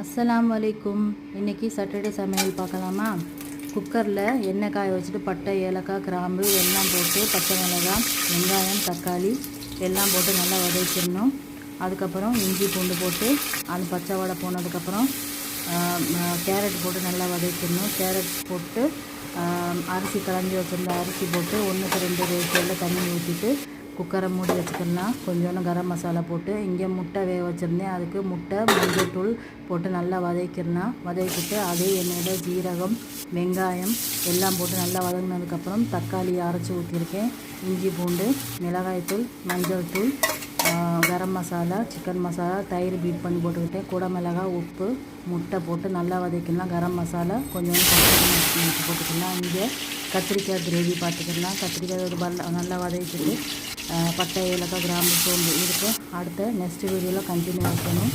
அஸ்ஸலாமு அலைக்கும். இன்றைக்கி சாட்டர்டே சமையல் பார்க்கலாமா? குக்கரில் எண்ணெய் காய வச்சுட்டு பட்டை, ஏலக்காய், கிராம்பு எல்லாம் போட்டு பச்சை மிளகாய், வெங்காயம், தக்காளி எல்லாம் போட்டு நல்லா வதக்கிடணும். அதுக்கப்புறம் இஞ்சி பூண்டு போட்டு அது பச்சை வடை போனதுக்கப்புறம் கேரட் போட்டு நல்லா வதக்கிடணும். கேரட் போட்டு அரிசி கலஞ்சி வச்சுருந்த அரிசி போட்டு 1க்கு 2 ரேஷியோவில் தண்ணி ஊற்றிட்டு குக்கரை மூடி வச்சுக்கலாம். கொஞ்சோண்டு கரம் மசாலா போட்டு இங்கே முட்டை வேக வச்சுருந்தேன். அதுக்கு முட்டை, மஞ்சள் தூள் போட்டு நல்லா வதக்கிட்டு அதே எண்ணெயில் ஜீரகம், வெங்காயம் எல்லாம் போட்டு நல்லா வதங்கினதுக்கப்புறம் தக்காளி அரைச்சி ஊற்றிருக்கேன். இஞ்சி பூண்டு, மிளகாய்த்தூள், மஞ்சள் தூள், கரம் மசாலா, சிக்கன் மசாலா, தயிர் பீட் பண்ணி போட்டுக்கிட்டேன். குடை மிளகாய், உப்பு, முட்டை போட்டு நல்லா வதக்கிடலாம். கரம் மசாலா கொஞ்சோண்டு கத்திரிக்காய் போட்டுக்கலாம். இங்கே கத்திரிக்காய் கிரேவி பார்த்துக்கலாம். கத்திரிக்காய் ஒரு நல்லா வதக்கிட்டு பட்டை, ஏலக்காய், கிராம்பு, சோம்பு இதுக்கு அடுத்த நெக்ஸ்ட் வீடியோவில் கண்டினியூ பண்ணணும்.